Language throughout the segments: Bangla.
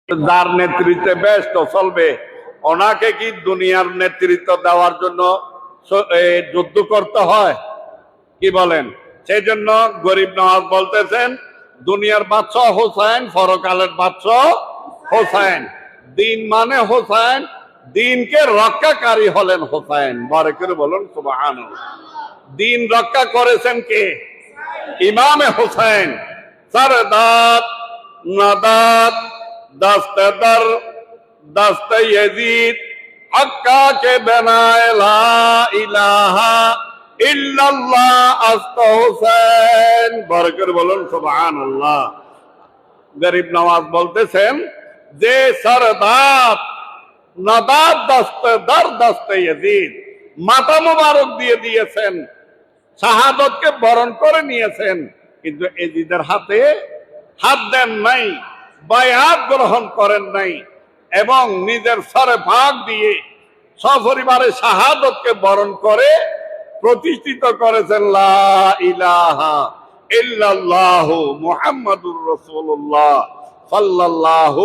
যার নেতৃত্বে ব্যস্ত চলবে, ওনাকে কি দুনিয়ার নেতৃত্ব দেওয়ার জন্য যুদ্ধ করতে হয়? কি বলেন? সেই জন্য গরিব নওয়াজ বলতেছেন, দুনিয়ার বাদশাহ হোসেন, পরকালের বাদশাহ হোসেন। দিন মানে হোসেন, দিনকে রক্ষাকারী হলেন হোসেন। বড় করে বলুন সুবহানাল্লাহ। দিন রক্ষা করেছেন কে? ইমামে হোসেন। সরদার নাদাত दस्त दर दस्त यजीद हक्का के बनाए ला इलाहा इल्लल्लाह अस्त हुसैन। बरकर बोलুন সুবহানাল্লাহ। গরিব নওয়াজ বলতেছেন যে সরদার নাদাত দস্ত দর দস্ত यजीद মাথা মুবারক দিয়ে দিয়েছেন, শাহাদাতকে বরণ করে নিয়েছেন, কিন্তু এজিদের হাতে হাত দেন নাই, বায়াত গ্রহণ করেন নাই, এবং নিজের সরে ভাগ দিয়ে সপরিবারে শাহাদতকে বরণ করে প্রতিষ্ঠিত করেছেন লা ইলাহা ইল্লাল্লাহু মুহাম্মাদুর রাসূলুল্লাহ সাল্লাল্লাহু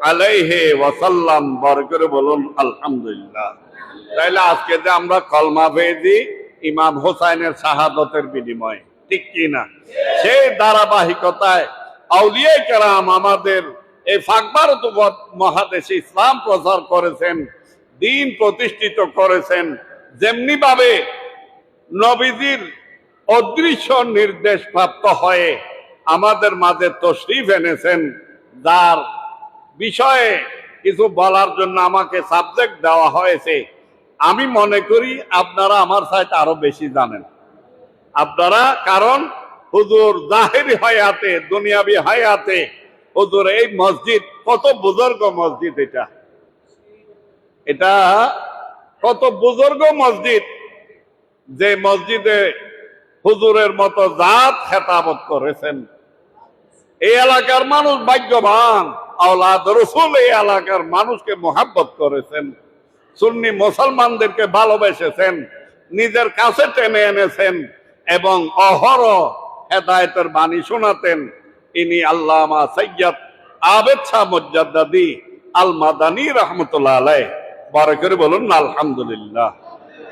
আলাইহি ওয়াসাল্লাম। বরকরে বলুন আলহামদুলিল্লাহ। তাইলে আজকে যে আমরা কলমা পেয়েছি ইমাম হোসেনের শাহাদতের বিনিময়ে, ঠিক কি না? সেই ধারাবাহিকতায় আউলিয়া কেরাম আমাদের এই পাক ভারত মহাদেশে ইসলাম প্রচার করেছেন, দিন প্রতিষ্ঠিত করেছেন। যেমনি ভাবে নবীজির অদৃশ্য নির্দেশ প্রাপ্ত হয়ে আমাদের মাঝে তশরিফ এনেছেন, যার বিষয়ে কিছু বলার জন্য আমাকে সাবজেক্ট দেওয়া হয়েছে। আমি মনে করি আপনারা আমার চাইতে আরো বেশি জানেন। আপনারা, কারণ হুজুর জাহেরি হায়াতে, দুনিয়াবি হায়াতে হুজুর এই মসজিদ কত বুজুর্গ মসজিদ, এটা কত বুজুর্গ মসজিদ, যে মসজিদে হুজুরের মতো জাত খেতাবত করেছেন। এই এলাকার মানুষ ভাগ্যবান, আওলাদ রাসূল এই এলাকার মানুষকে মোহাব্বত করেছেন, সুন্নি মুসলমানদেরকে ভালোবেসেছেন, নিজের কাছে টেনে এনেছেন এবং অহরহ হেদায়েতের বাণী শোনাতেন। ইনি আল্লামা সৈয়দ আবেদ শাহ মুজাদ্দিদি আল মাদানী রহমতুল্লাহ আলাইহ। বড় করে বলুন আলহামদুলিল্লাহ।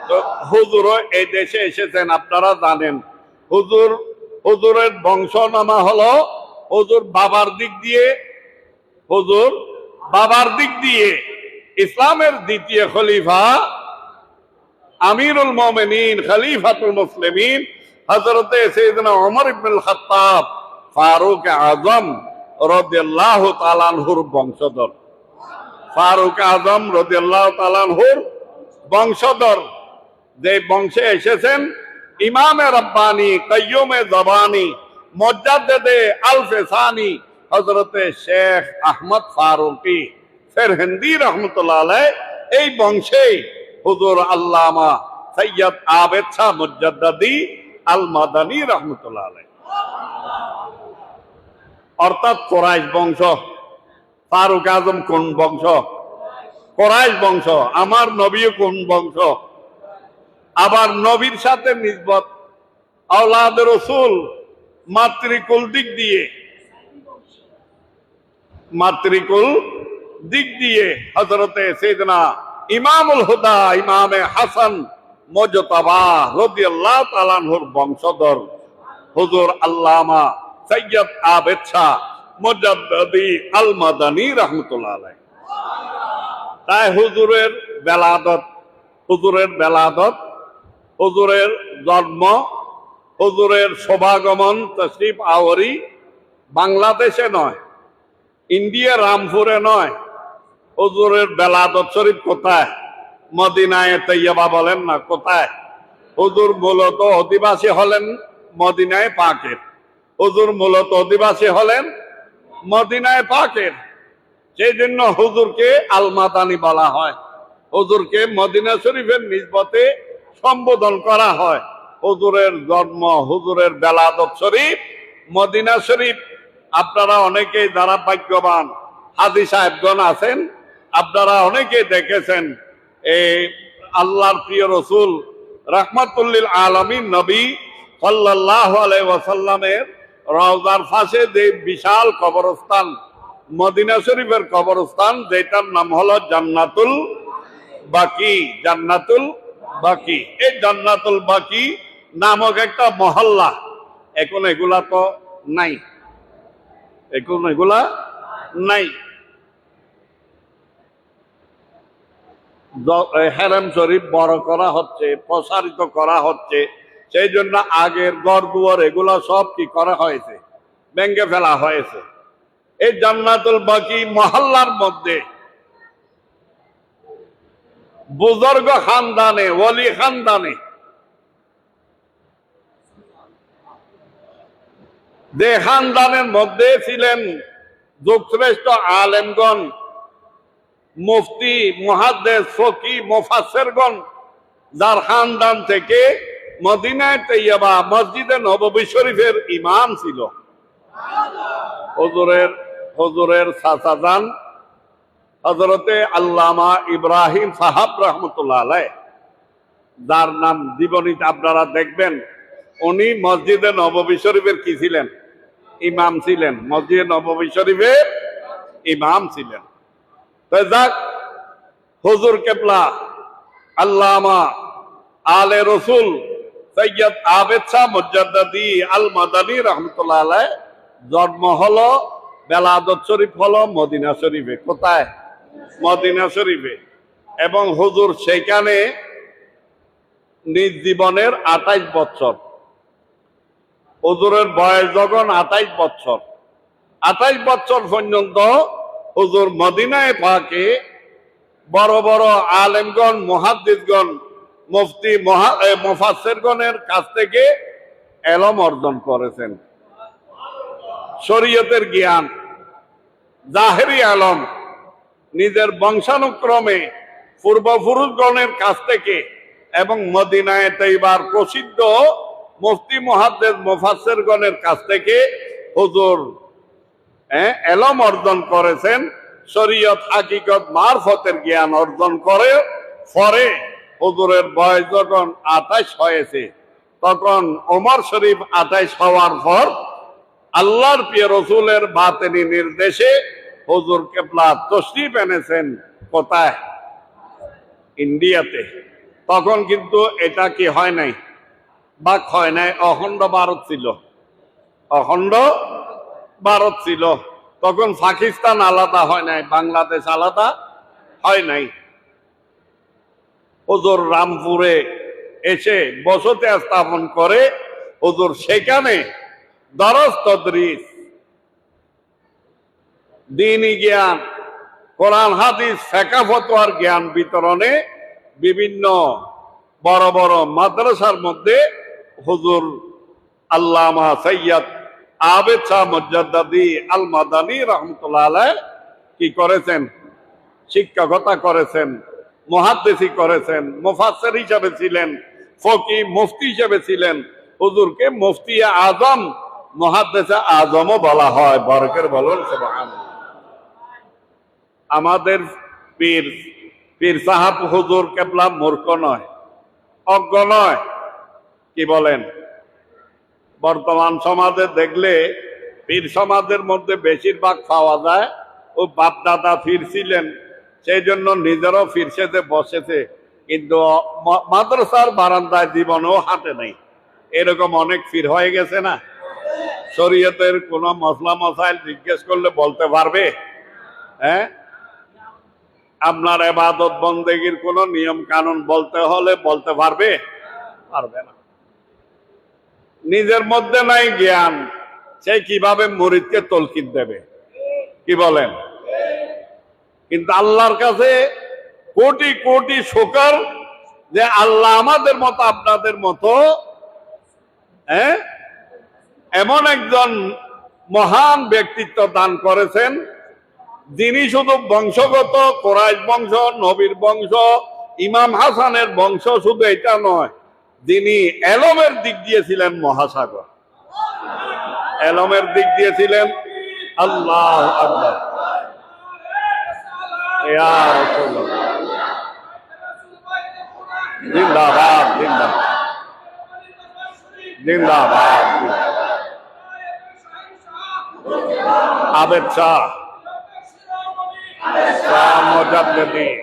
তো হুজুর এই দেশে এসেছেন, আপনারা জানেন। হুজুরের বংশনামা হলো হুজুর বাবার দিক দিয়ে ইসলামের দ্বিতীয় খলিফা, আমিরুল মুমিনিন, খলিফাতুল মুসলিমিন হযরতে সাইয়েদনা ওমর ইবনুল খাত্তাব ফারুক আযম রাদিয়াল্লাহু তাআলা আনহুর বংশধর। ফারুক আযম রাদিয়াল্লাহু তাআলা আনহুর বংশধর, যে বংশে এসেছেন ইমামে রব্বানি, কাইয়ুমে জবানি, মুজাদ্দিদে আল-ফিসানি হযরতে শেখ আহমদ ফারুকি ফেরহিন্দি রহমতুল্লাহ আলাইহ। এই বংশে হুজুর আল্লামা সৈয়দ আবেদ শাহ মুজাদ্দিদি আল মাদানী রহমতুল্লাহ আলাইহ, অর্থাৎ কোরাইশ বংশ। ফারুক আজম কোন বংশ? কোরাইশ বংশ। আমার নবীও কোন বংশ? আবার নবীর সাথে নিসবত আওলাদ রাসূল মাতৃকুল দিক দিয়ে হযরতে সাইয়েদনা ইমামুল হুদা ইমামে হাসান মুজতাবা রাদিয়াল্লাহু তাআলা আনহুর বংশধর হুজুর আল্লামা সৈয়দ আবেদ শাহ মুজাদ্দিদি আল মাদানী রহমতুল্লাহ আলাইহ। তাই হুজুরের জন্ম, হুজুরের শোভাগমন, তশরিফ আওয়ারি বাংলাদেশে নয়, ইন্ডিয়া রামপুরে নয়। হুজুরের বেলাদত শরীফ কোথায়? মদিনায়ে তৈয়বা বলেন না, কোথায়? হুজুর মূলত অধিবাসী হলেন মদিনায়ে পাকের। হুজুর মূলত অধিবাসী হলেন মদিনায়ে পাকের। সেই জন্য হুজুরকে আল মাদানী বলা হয়, হুজুরকে মদিনা শরীফের নিসবতে সম্বোধন করা হয়। হুজুরের জন্ম, হুজুরের বেলাদত শরীফ মদিনা শরীফ। আপনারা অনেকেই যারা ভাগ্যবান হাজী সাহেবগণ আছেন, আপনারা অনেকেই দেখেছেন এই আল্লাহর প্রিয় রসুল রাহমাতুল্লিল আলামিন নবী সাল্লাল্লাহু আলাইহি ওয়াসাল্লামের রওজার পাশে যে বিশাল কবরস্থান মদিনা শরীফের কবরস্থান, যেটার নাম হলো জান্নাতুল বাকি। জান্নাতুল বাকি, এই জান্নাতুল বাকি নামক একটা মহল্লা, এখন এগুলা তো নাই, এখন এগুলা নাই। হেরেম শরীফ বড় করা হচ্ছে, প্রসারিত করা হচ্ছে, সেই জন্য আগের ঘর দুয়ার এগুলা সব কি করা হয়েছে, ভেঙে ফেলা হয়েছে। এই জান্নাতুল বাকি মহল্লার মধ্যে বুজুর্গ খানদানে, ওলি খানদানে, যে খানদানের মধ্যে ছিলেন যুগশ্রেষ্ঠ আলেমগণ, মুফতি, মুহাদ্দিস, ফকি, মুফাসসিরগণ, যার খানদান থেকে মদিনায় তৈয়বা মসজিদে নববী শরীফের ইমাম ছিল হুজুরের চাচাজান হযরতে আল্লামা ইব্রাহিম সাহাব রহমতুল্লাহ আলাইহ, যার নাম জীবনীতে আপনারা দেখবেন। উনি মসজিদে নববী শরীফের কি ছিলেন? ইমাম ছিলেন, মসজিদে নববী শরীফের ইমাম ছিলেন। তো যাক, হুজুর কেবলা আল্লামা আলে রসুল সৈয়দ আবেদ শাহ মুজাদ্দিদি আল মাদানী রহমতুল্লাহ আলাইহ জন্ম হলো, বেলাদত শরীফ হলো মদিনা শরীফে। কোথায়? মদিনা শরীফে। এবং হুজুর সেখানে নিজ জীবনের 28 বছর, হুজুরের বয়স যখন 28 বছর, 28 বছর পর্যন্ত হুজুর মদিনায় পাকে বড় বড় আলেমগণ, মুহাদ্দিসগণ, মুফতি, মুফাসসিরগণের কাছ থেকে ইলম অর্জন করেছেন। শরীয়তের জ্ঞান, জাহেরি ইলম নিজের বংশানুক্রমে পূর্বপুরুষগণের কাছ থেকে এবং মদিনায় তৈবার প্রসিদ্ধ মুফতি, মুহাদ্দিস, মুফাসসিরগণের কাছ থেকে হুজুর ইলম অর্জন করেছেন। শরীয়ত, হাকিকত, মারফতের জ্ঞান অর্জন করে পরে হুজুরের বয়স যখন 28 হয়েছে, তখন ওমর শরীফ 28 হওয়ার পর আল্লাহর প্রিয় রসুলের বাতেনি নির্দেশে হুজুর কেবলা তশরিফ এনেছেন। কোথায়? ইন্ডিয়াতে। তখন কিন্তু এটা কি হয় নাই, বাক হয় নাই, অখণ্ড ভারত ছিল, অখণ্ড ভারত ছিল। তখন পাকিস্তান আলাদা হয় নাই, বাংলাদেশ আলাদা হয় নাই। হুজুর রামপুরে এসে বসতি স্থাপন করে হুজুর সেখানে দরস তদরিস, দ্বীনি জ্ঞান, কোরআন হাদিস, ফিকহ ফতোয়ার জ্ঞান বিতরণে বিভিন্ন বড় বড় মাদ্রাসার মধ্যে হুজুর আল্লামা সৈয়দ আবেদ শাহ মুজাদ্দিদি আল মাদানী রহমতুল্লাহ আলাইহ কি করেছেন? শিক্ষকতা করেছেন, মুহাদ্দিসি করেছেন, মুফাসসির হিসেবে ছিলেন, ফকি, মুফতি হিসেবে ছিলেন। হুজুরকে মুফতি আজম, মুহাদ্দিস আজমও বলা হয়। বরকত বলুন সুবহানাল্লাহ। আমাদের পীর সাহেব হুজুর কেবলা মূর্খ নয়, অজ্ঞ নয়। কি বলেন? বর্তমান সমাজে দেখলে পীর সমাজের মধ্যে বেশিরভাগ পাওয়া যায় ও বাপ দাদা পীর ছিলেন, সেই জন্য নিজেরও পীর সেজে বসেছে, কিন্তু মাদ্রাসার বারান্দায় জীবনেও হাঁটে নাই। এরকম অনেক পীর হয়ে গেছে না? শরীয়তের কোন মসলা মসাইল জিজ্ঞেস করলে বলতে পারবে? হ্যাঁ, আপনার ইবাদত বন্দেগীর কোন নিয়ম কানুন বলতে হলে বলতে পারবে? পারবে না। নিজের মধ্যে নাই জ্ঞান, সে কিভাবে মুরিদকে তলকিন দেবে? কি বলেন? কিন্তু আল্লাহর কাছে কোটি কোটি শুকর যে আল্লাহ আমাদের মতো, আপনাদের মতো এমন একজন মহান ব্যক্তিত্ব দান করেছেন, যিনি শুধু বংশগত কোরাইশ বংশ, নবীর বংশ, ইমাম হাসানের বংশ, শুধু এটা নয়, যিনি এলমের দিক দিয়ে ছিলেন মহাসাগর। এলমের দিক দিয়ে ছিলেন আল্লাহ আকবার। জিন্দাবাদ, জিন্দাবাদ, জিন্দাবাদ। আবেদ শাহ মুজাদ্দিদিন।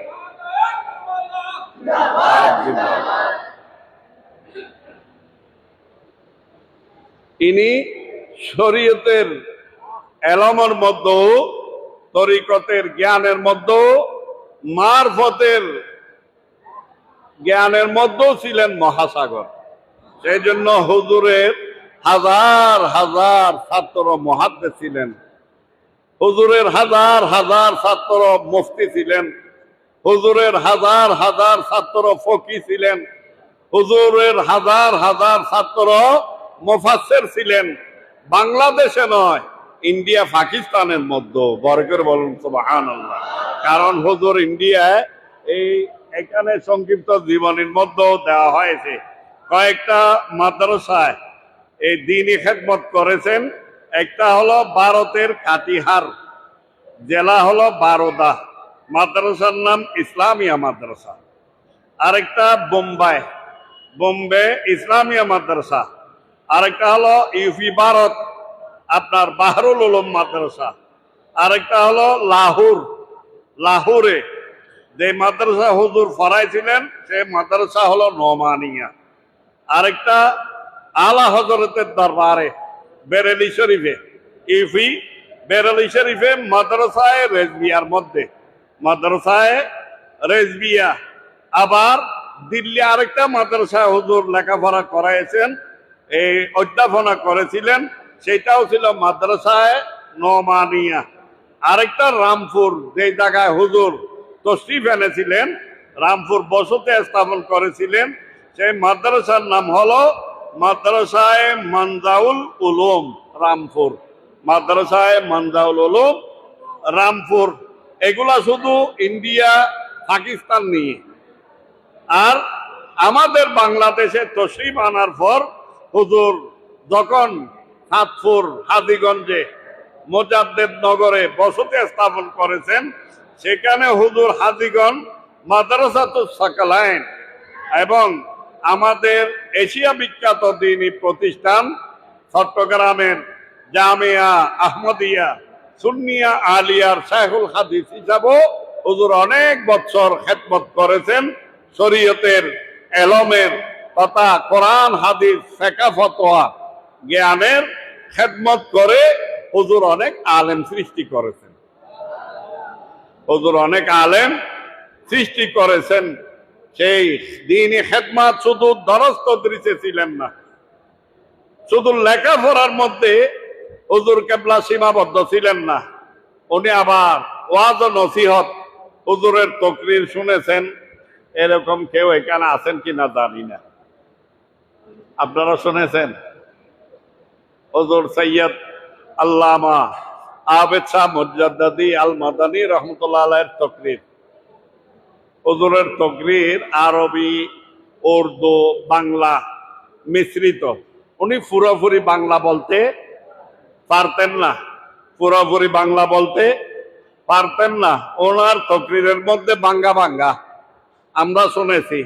ইনি শরীয়তের এলমের মধ্যেও, তরিকতের জ্ঞানের মধ্যেও, মারফতের জ্ঞানের মধ্যেও ছিলেন মহাসাগর। সেই জন্য হুজুরের হাজার হাজার ছাত্র মুহাদ্দিস ছিলেন, হুজুরের হাজার হাজার ছাত্র মুফতি ছিলেন, হুজুরের হাজার হাজার ছাত্র ফকি ছিলেন, হুজুরের হাজার হাজার ছাত্র মুফাসসির ছিলেন। বাংলাদেশে নয়, ইন্ডিয়া পাকিস্তানের মধ্যে। বরকর বলুন সুবহানাল্লাহ। কারণ হুজুর ইন্ডিয়ায় এখানে সংক্ষিপ্ত জীবনীর মধ্যেও দেওয়া হয়েছে, কয়েকটা মাদ্রাসায় এই দ্বীনি খেদমত করেছেন। একটা হলো ভারতের কাটিহার, জেলা হলো বারোদা, মাদ্রাসার নাম ইসলামিয়া মাদ্রাসা। আরেকটা বোম্বে ইসলামিয়া মাদ্রাসা। আরেকটা হলো ইউপি ভারত, আপনার বাহরুল উলুম মাদ্রাসা। আরেকটা হলো লাহোরে যে মাদ্রাসা হুজুর পড়াইছিলেন সে মাদ্রাসা হলো নোমানিয়া। আরেকটা আলা হজরতের দরবারে বেরেলি শরীফে, ইউপি বেরেলি শরীফে মাদ্রাসায় রেজবিয়ার মধ্যে, মাদ্রাসায় রেজবিয়া। আবার দিল্লি আরেকটা মাদ্রাসায় হুজুর লেখাপড়া করাইছেন, এই অধ্যাপনা করেছিলেন, সেটাও ছিল মাদ্রাসায় নোমানিয়া। আরেকটা রামপুর, যে জায়গায় হুজুর তশরিফ এনেছিলেন, রামপুর বসতি স্থাপন করেছিলেন, সেই মাদ্রাসার নাম হলো মাদ্রাসায় মানজাউল উলুম রামপুর, মাদ্রাসায় মানজাউল উলুম রামপুর। এগুলা শুধু ইন্ডিয়া পাকিস্তান নিয়ে। আর আমাদের বাংলাদেশে তশরিফ আনার পর হুজুর যখন সাতপুর হাজীগঞ্জে মুজাদ্দিদ নগরে বসতি স্থাপন করেছেন, সেখানে হুজুর হাজীগঞ্জ মাদ্রাসাতুস সাকালাইন এবং আমাদের এশিয়া বিখ্যাত দ্বীনি প্রতিষ্ঠান চট্টগ্রামের জামিয়া আহমদিয়া সুন্নিয়া আলিয়ার শাইখুল হাদিস হিসাবেও হুজুর অনেক বছর খেদমত করেছেন। শরীয়তের এলমের তথা কোরআন হাদিস ফিকহ ফতোয়া জ্ঞানের খেদমত করে হুজুর অনেক আলেম সৃষ্টি করেছেন। হুজুর অনেক আলেম সৃষ্টি করেছেন। সেই দ্বীনি খেদমত শুধু দরস তদরিসে ছিলেন না, শুধু লেখাপড়ার মধ্যে হুজুর কেবলা সীমাবদ্ধ ছিলেন না, উনি আবার ওয়াজ ও নসিহত, হুজুরের তকরির শুনেছেন। এরকম কেউ এখানে আছেন কিনা জানি না, আপনারা শুনেছেন? হুজুর সৈয়দ আল্লামা আবেদ শাহ মুজাদ্দিদি আল মাদানী রহমতুল্লাহ আলাইহির তকরির, হুজুরের তকরির আরবি, উর্দু, বাংলা মিশ্রিত। উনি পুরোপুরি বাংলা বলতে পারতেন না, পুরোপুরি বাংলা বলতে পারতেন না। ওনার তকরিরের মধ্যে বাঙ্গা বাঙ্গা আমরা শুনেছি।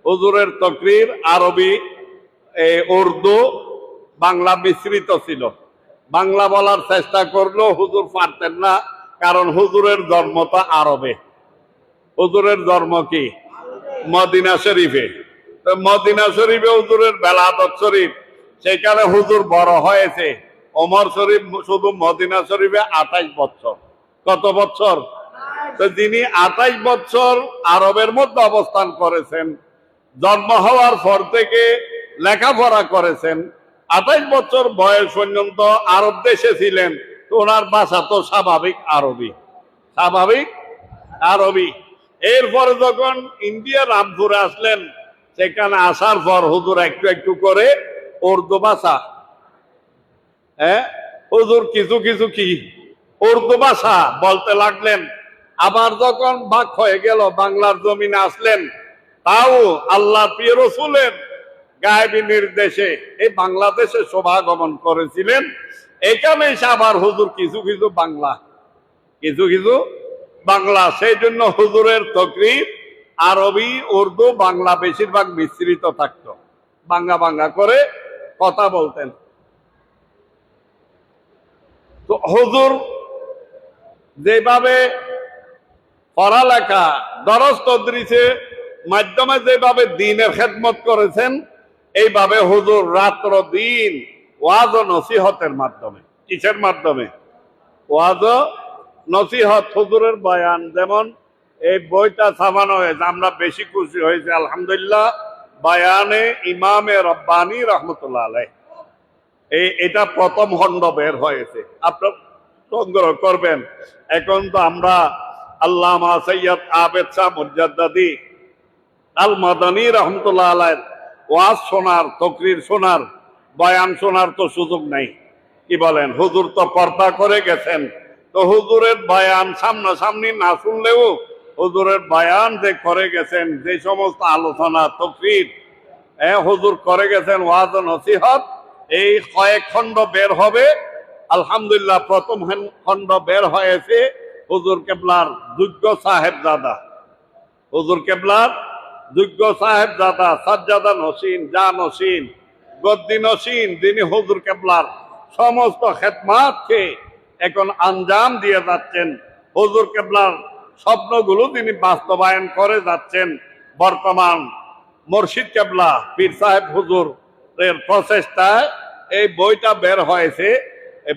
হুজুরের তকরির আরবি, উর্দু, বাংলা মিশ্রিত ছিল। বাংলা বলার চেষ্টা করলেও হুজুর পারতেন না, কারণ হুজুরের জন্ম তো আরবে। হুজুরের জন্ম কি? মদিনা শরীফে। তো মদিনা শরীফে হুজুরের বেলাদত শরীফ, সেখানে হুজুর বড় হয়েছে। ওমর শরীফ শুধু মদিনা শরীফে 28 বছর। কত বছর? তো যিনি 28 বছর আরবের মধ্যে অবস্থান করেছেন, জন্ম হওয়ার পর থেকে লেখাপড়া করেছেন, 28 বছর বয়স পর্যন্ত আরব দেশে ছিলেন, তো ওনার ভাষা তো স্বাভাবিক আরবি, স্বাভাবিক আরবি। এরপরে যখন ইন্ডিয়া রামপুরে আসলেন, সেখানে আসার পর হুজুর একটু একটু করে উর্দু ভাষা, হুজুর কিছু কিছু কি উর্দু ভাষা বলতে লাগলেন। আবার যখন ভাগ হয়ে গেল, বাংলার জমিনে আসলেন, তাও আল্লাহ প্রিয় রসুলের গায়েবী নির্দেশে এই বাংলাদেশে শোভাগমন করেছিলেন। এখানে এসে আবার হুজুর কিছু কিছু বাংলা, কিছু কিছু বাংলা। সেই জন্য হুজুরের তকরির আরবি, উর্দু, বাংলা বেশিরভাগ মিশ্রিত থাকতো, বাঙ্গা বাঙ্গা করে কথা বলতেন। তো হুজুর যেভাবে পড়ালেখা দরস তদরিসের মাধ্যমে যেভাবে দ্বীনের খেদমত করেছেন, এইভাবে হুজুর রাত্র দিন ওয়াজ ও নসিহতের মাধ্যমে। কিসের মাধ্যমে? ওয়াজ ও নসিহত, হুজুরের বয়ান। যেমন এই বইটা ছাপানো হয়েছে, আমরা বেশি খুশি হয়েছে আলহামদুলিল্লাহ। বায়ানে ইমামে রব্বানী রহমতুল্লাহ আলাইহ, এটা প্রথম খণ্ড বের হয়েছে, আপনার সংগ্রহ করবেন। এখন তো আমরা আল্লামা সৈয়দ আবেদ শাহ মুজাদ্দিদি আল মাদানী রহমতুল্লাহ আলাইহ ওয়াজ শোনার, তকরির শোনার, বয়ান শোনার তো সুযোগ নাই। কি বলেন? হুজুর তো পর্দা করে গেছেন, তো হুজুরের বয়ান সামনাসামনি না শুনলেও হুজুরের বয়ান যে করে গেছেন, যে সমস্ত আলোচনা তকরির হুজুর করে গেছেন, ওয়াজ ও নসিহত, এই কয়েক খণ্ড বের হবে আলহামদুলিল্লাহ। প্রথম খণ্ড বের হয়েছে হুজুর কেবলার যোগ্য সাহেবজাদা, হুজুর কেবলার যোগ্য সাহেবজাদা সাজ্জাদা নসীন, যা নসীন, গদ্দি নসীন, যিনি হুজুর কেবলার সমস্ত খেদমাতকে এখন আঞ্জাম দিয়ে যাচ্ছেন, হুজুর কেবলার স্বপ্নগুলো তিনি বাস্তবায়ন করে যাচ্ছেন। বর্তমান মুর্শিদ কেবলা পীর সাহেব হুজুর এর প্রচেষ্টায় এই বইটা বের হয়েছে,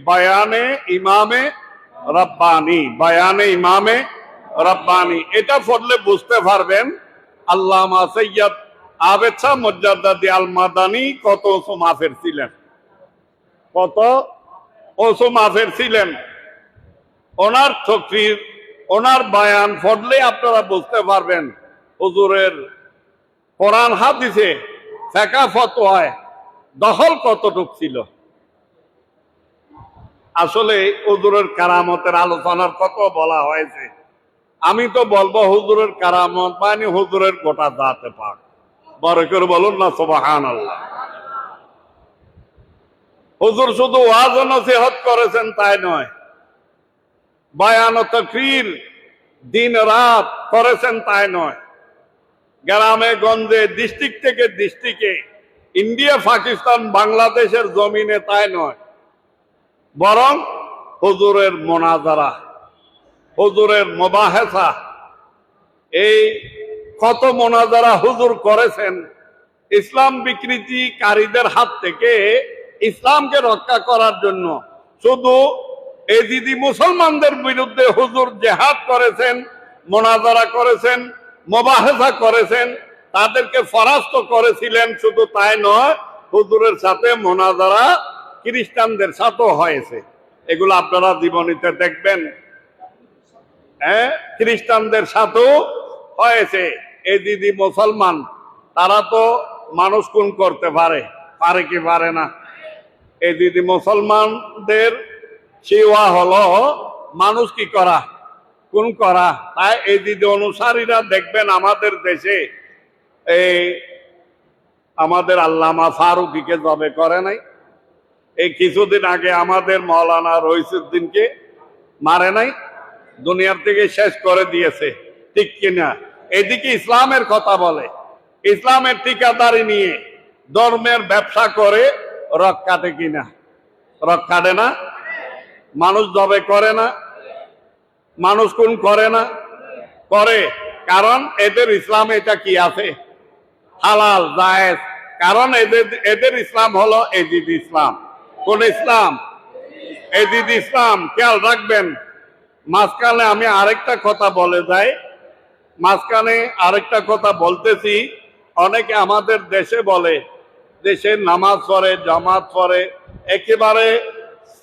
বায়ানে ইমামে রব্বানী, বায়ানে ইমামে রব্বানী। এটা পড়লে বুঝতে পারবেন আল্লামা সৈয়দ আবেদ শাহ মুজাদ্দিদি আল মাদানী কত ওসু মাফের ছিলেন, কত ওসু মাফের ছিলেন। ওনার তকরির, ওনার বয়ান পড়লে আপনারা বুঝতে পারবেন হুজুরের কোরআন হাদিসে ফিকহ ফতোয়ায় দখল কতটুক ছিল। আসলে হুজুরের কারামতের আলোচনার কত বলা হয়েছে, আমি তো বলবো হুজুরের কারামত মানে হুজুরের গোটা জাতে পাক। বড় করে বলুন না সুবহানাল্লাহ। হুজুর শুধু ওয়াজ ও নসিহত করেছেন তাই নয়, বয়ান ও তাকরীর দিন রাত করেছেন তাই নয়, গ্রামে গঞ্জে, ডিস্ট্রিক্ট থেকে ডিস্ট্রিক্টে, ইন্ডিয়া পাকিস্তান বাংলাদেশের জমিনে তাই নয়, বরং হুজুরের মোনাজারা, হুজুরের মুবাহাসা, এই কত মোনাজারা হুজুর করেছেন ইসলাম বিকৃতিকারীদের হাত থেকে ইসলামকে রক্ষা করার জন্য। শুধু এজিদি মুসলমানদের বিরুদ্ধে হুজুর জেহাদ করেছেন, মোনাজারা করেছেন, মুবাহাসা করেছেন, তাদেরকে পরাস্ত করেছিলেন। শুধু তাই নয়, হুজুরের সাথে মোনাজারা খ্রিস্টানদের সাথেও হয়েছে। এগুলো আপনারা জীবনীতে দেখবেন। খ্রিস্টানদের সাথেও হয়েছে। এই দিদি মুসলমান, তারা তো মানুষ খুন করতে পারে, পারে কি পারে না? এই দিদি মুসলমানদের সেওয়া হলো মানুষ কি করা, খুন করা। তাই এই দিদি অনুসারীরা দেখবেন আমাদের দেশে এই আমাদের আল্লামা ফারুকীকে জবে করে নাই, এই কিছুদিন আগে আমাদের মৌলানা রইসুদ্দিনকে মারে নাই, দুনিয়ার থেকে শেষ করে দিয়েছে, ঠিক কিনা? এদিকে ইসলামের কথা বলে, ইসলামের ঠিকাদারি নিয়ে ধর্মের ব্যবসা করে, রক কাটে কিনা? রক কাটে না? মানুষ জবে করে না? মানুষ খুন করে না? করে। কারণ এদের ইসলামে এটা কি আছে? হালাল, জায়েজ। কারণ এদের ইসলাম হলো এজিদ ইসলাম। কোন ইসলাম? এজিদ ইসলাম। খেয়াল রাখবেন। মাঝখানে আমি আরেকটা কথা বলে যাই, মাঝখানে আরেকটা কথা বলতেছি। অনেকে আমাদের দেশে বলে, দেশে নামাজ পড়ে, জামাত পড়ে, একেবারে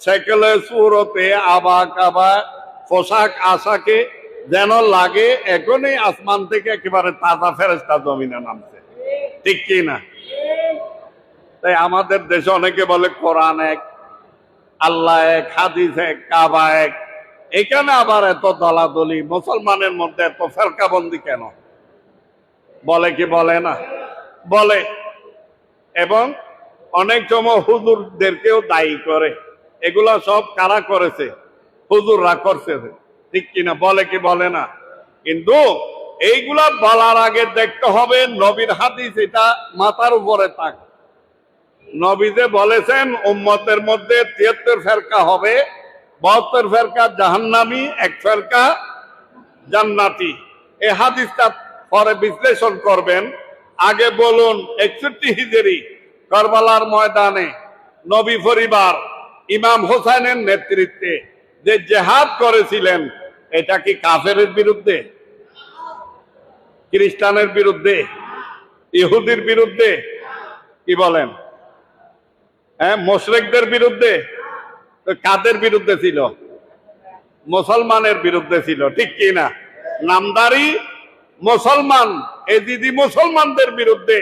সেকেলে সুরতে আবা কাবা পোশাক আশাকে যেন লাগে এখনই আসমান থেকে একেবারে তাজা ফেরেশতা জমিনে নামছে, ঠিক কি না? তাই আমাদের দেশে অনেকে বলে কোরআন এক, আল্লাহ এক, হাদিস এক, কাবা এক। এখানে আবার এত দলাদলি, মুসলমানের মধ্যে এত ফেরকাবন্দি কেন? বলে কি বলে না? বলে। এবং অনেক সময় হুজুরদেরকেও দায়ী করে। এগুলা সব কারা করেছে? হুজুররা করছে, ঠিক কিনা? বলে কি বলে না? কিন্তু এইগুলা বলার আগে দেখতে হবে নবীর হাদিস, এটা মাথার উপরে থাক। নবী যে বলেছেন উম্মতের মধ্যে 73 ফেরকা হবে, 72 ফেরকা জাহান্নামী, 1 ফেরকা জান্নাতি। এই হাদিসটা পরে বিশ্লেষণ করবেন। আগে বলুন 61 হিজরি কারবালার ময়দানে নবী পরিবার ইমাম হোসেনের নেতৃত্বে যে জেহাদ করেছিলেন, এটা কি কাফেরের বিরুদ্ধে, খ্রিস্টানের বিরুদ্ধে, ইহুদির বিরুদ্ধে, কি বলেন, হ্যাঁ, মুশরিকদের বিরুদ্ধে? কাদের বিরুদ্ধে ছিল? মুসলমানের বিরুদ্ধে ছিল, ঠিক কি না? নামদারি মুসলমান, এজিদি মুসলমানদের বিরুদ্ধে।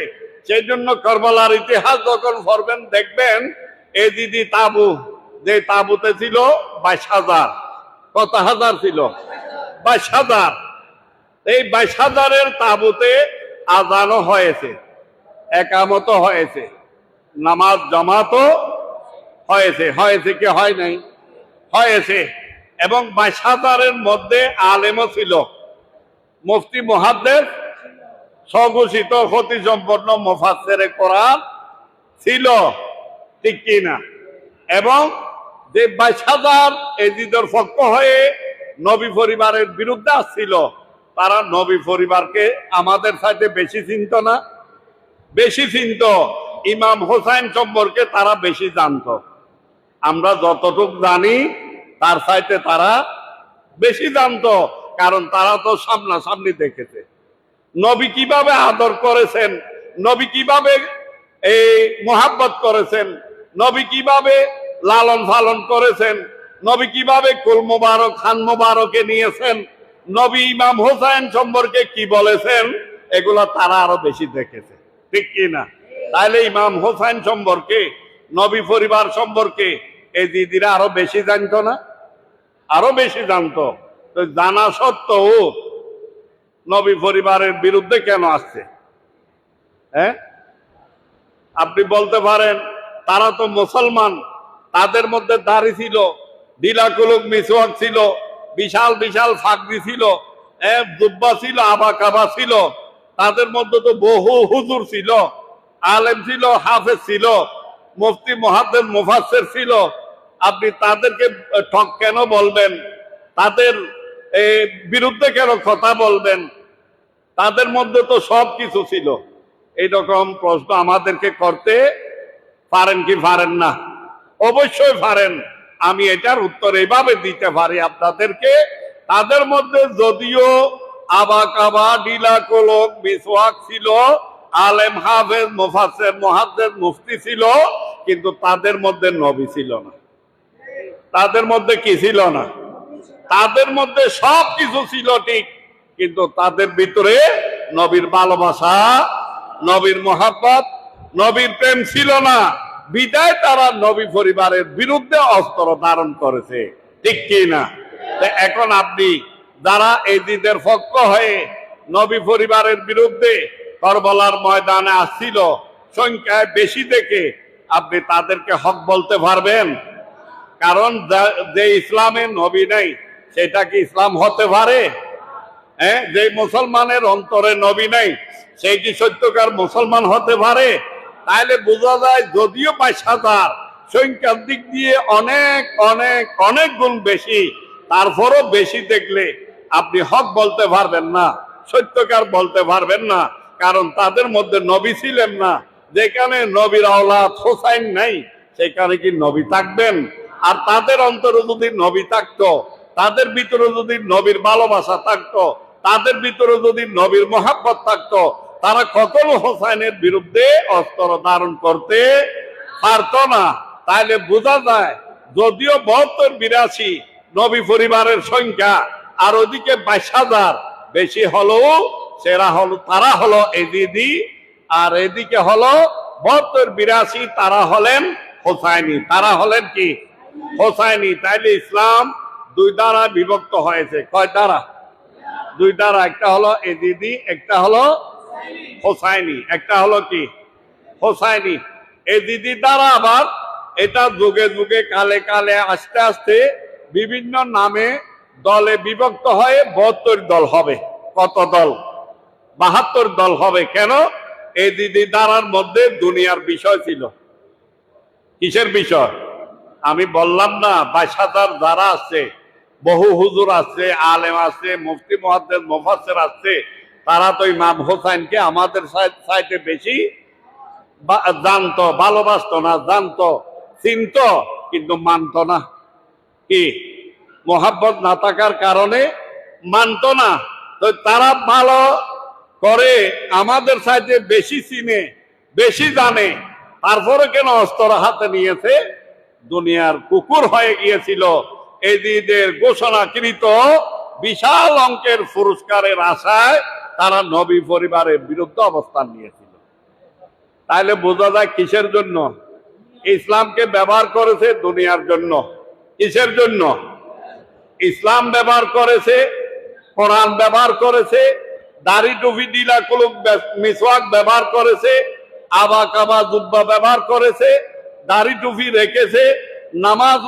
সেই জন্য কারবালার ইতিহাস যখন পড়বেন দেখবেন এজিদি তাবু, যে তাবুতে ছিল 22,000। কত হাজার ছিল? 22,000। এই 22,000-এর তাবুতে আজানও হয়েছে, একামতও হয়েছে, নামাজ জামাতও হয়েছে। হয়েছে কি হয় নাই? হয়েছে। এবং 22,000-এর মধ্যে আলেমও ছিল, মুফতি মুহাদ্দিস, স্বঘোষিত ক্ষতি সম্পন্ন মুফাসসিরে কোরআন ছিল, ঠিক কি না? এবং যে 22,000 এজিদের পক্ষ হয়ে নবী পরিবারের বিরুদ্ধে আসছিল, তারা নবী পরিবারকে আমাদের সাথে বেশি চিনত না? বেশি চিনত। ইমাম হোসেন সম্পর্কে তারা বেশি জানত। আমরা যতটুকু জানি তার সাথে তারা বেশি জানত, কারণ তারা তো সামনাসামনি দেখেছে নবী কিভাবে আদর করেছেন, নবী কিভাবে এই মোহাব্বত করেছেন, নবী কিভাবে লালন পালন করেছেন, নবী কিভাবে কুল মুবারক খান মুবারকে নিয়েছেন, নবী ইমাম হোসেন সম্পর্কে কি বলেছেন, এগুলো তারা আরো বেশি দেখেছে, ঠিক কি না? তাইলে ইমাম হোসেন সম্পর্কে, নবী পরিবার সম্পর্কে এই দিদিরা আরো বেশি জানতো না? আরো বেশি জানতো। তো জানা সত্ত্বেও নবী পরিবারের বিরুদ্ধে কেন আসছে? হ্যাঁ, আপনি বলতে পারেন তারা তো মুসলমান, তাদের মধ্যে দাড়ি ছিল, ঢিলাকুলুক মিসওয়াক ছিল, বিশাল বিশাল ফাকরি ছিল, জুব্বা ছিল, আবা কাবা ছিল, তাদের মধ্যে তো বহু হুজুর ছিল, আলেম ছিল, হাফেজ ছিল, মুফতি মুহাদ্দিস মুফাসসির ছিল। আপনি তাদেরকে ঠক কেন বলবেন? তাদের বিরুদ্ধে কেন কথা বলবেন? তাদের মধ্যে তো সব কিছু ছিল। এইরকম প্রশ্ন আমাদেরকে করতে পারেন কি পারেন না? অবশ্যই পারেন। আমি এটার উত্তর এইভাবে দিতে পারি আপনাদেরকে। তাদের মধ্যে যদিও আবাকাবা ঢিলাকুলুক মিসওয়াক ছিল, আলেম হাফেজ মুফাসসির মুহাদ্দিস মুফতি ছিল, কিন্তু তাদের মধ্যে নবী ছিল না। তাদের মধ্যে কি ছিল না? তাদের মধ্যে সব কিছু ছিল ঠিক, কিন্তু তাদের ভিতরে নবীর ভালোবাসা, নবীর মোহাব্বত, নবীর প্রেম ছিল না। বিদায় তারা নবী পরিবারের বিরুদ্ধে অস্ত্র ধারণ করেছে, ঠিক কি না? এখন আপনি যারা এজিদের পক্ষ হয়ে নবী পরিবারের বিরুদ্ধে কারবালার ময়দানে আসছিল, সংখ্যায় বেশি দেখে আপনি তাদেরকে হক বলতে পারবেন? কারণ যে ইসলামের নবী নেই, সেটা কি ইসলাম হতে পারে? হ্যাঁ, যে মুসলমানের অন্তরে নবী নেই, সেই কি সত্যকার মুসলমান হতে পারে? তাইলে বোঝা যায় যদিও 22,000 সংখ্যার দিক দিয়ে অনেক অনেক অনেক গুণ বেশি, তারপরও বেশি দেখলে আপনি হক বলতে পারবেন না, সত্যকার বলতে পারবেন না। কারণ তাদের মধ্যে নবী ছিলেন না। যেখানে নবীর আওলাদ হোসাইন নাই, সেখানে কি নবী থাকবেন? আর তাদের অন্তরে যদি নবী থাকতো, তাদের ভিতরে যদি নবীর ভালোবাসা থাকতো, তাদের ভিতরে যদি নবীর মোহাব্বত থাকতো, তারা কখনো হোসাইনের বিরুদ্ধে অস্ত্র ধারণ করতে পারতো না। তাইলে বোঝা যায় যদিও 72-82 নবী পরিবারের সংখ্যা, আর ওদিকে 22,000 বেশি হলেও সেরা হলো, তারা হলো এজিদি, আর এদিকে হলো 72-82 তারা হলেন হোসাইনি। তারা হলেন কি? হোসাইনি। তাইলে ইসলাম দুই দ্বারা বিভক্ত হয়েছে। কয় দ্বারা? দুই দ্বারা। একটা হলো এজিদি, একটা হলো হোসাইনি। একটা হলো কি? হোসাইনি। এজিদি দ্বারা আবার এটা যুগে যুগে কালে কালে আস্তে আস্তে বিভিন্ন নামে দলে বিভক্ত হয়ে 72 দল হবে। কত দল? 72 দল হবে। কেন? এজিদি দ্বারার মধ্যে দুনিয়ার বিষয় ছিল। কিসের বিষয়? আমি বললাম না 22,000 যারা আছে, বহু হুজুর আছে, আলেম আছে, মুফতি মুহাদ্দিস মুফাসসির আছে, তারা তো ইমাম হোসাইনকে আমাদের চাইতে বেশি জানতো, ভালোবাসতো না, জানতো, চিনতো, কিন্তু মানতো না। কি মোহাব্বত না থাকার কারণে মানতো না। তো তারা ভালো করে আমাদের চাইতে বেশি চিনে, বেশি জানে, তারপরে কেন অস্ত্র হাতে নিয়েছে? দুনিয়ার কুকুর হয়ে গিয়েছিল। এদের ঘোষণাকৃত বিশাল অঙ্কের পুরস্কারের আশায় তারা নবী পরিবারের বিরুদ্ধে অবস্থান নিয়েছিল। তাইলে বোঝা যায় কিসের জন্য ইসলামকে ব্যবহার করেছে? দুনিয়ার জন্য। কিসের জন্য? ইসলাম ব্যবহার করেছে, কোরআন ব্যবহার করেছে, দাড়ি টুপি ডিলা কুলুক মিসওয়াক ব্যবহার করেছে, আবা কাবা জুব্বা ব্যবহার করেছে, দাড়ি টুপি রেখেছে, নামাজ,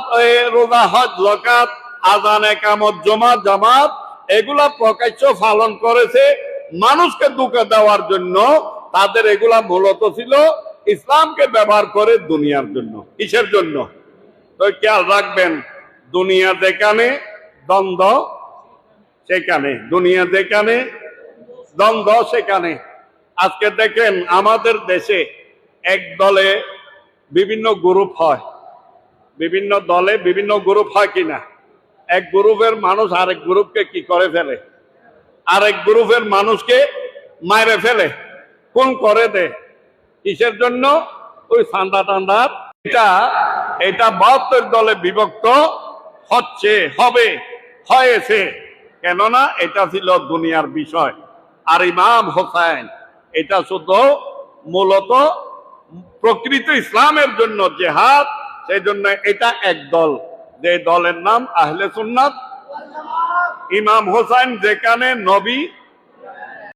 রোজা, হজ, যাকাত, আযান, ইকামত, জুমা, জামাত এগুলা প্রকাশ্য পালন করেছে মানুষকে ধোঁকা দেওয়ার জন্য। তাদের এগুলা মূলত ছিল ইসলামকে ব্যবহার করে দুনিয়ার জন্য। কিসের জন্য? তো খেয়াল রাখবেন, দুনিয়া যেখানে দ্বন্দ্ব সেখানে, দুনিয়া যেখানে দ্বন্দ্ব সেখানে। আজকে দেখেন আমাদের দেশে এক দলে বিভিন্ন গ্রুপ হয়, বিভিন্ন দলে বিভিন্ন গ্রুপ হয় কিনা? এক গ্রুপের মানুষ আরেক গ্রুপকে কি করে ফেলে? আরেক গ্রুপের মানুষকে মাইরে ফেলে, খুন করে দেয়। কিসের জন্য? ওই ঠান্ডা ঠান্ডার। এটা 72 দলে বিভক্ত হচ্ছে, হবে, হয়েছে। কেননা এটা ছিল দুনিয়ার বিষয়। আর ইমাম হোসাইন এটা শুধু মূলত প্রকৃত ইসলামের জন্য জেহাদ, সেই জন্য এটা এক দল, যে দলের নাম আহলে সুন্নাত। ইমাম হোসাইন যেখানে নবী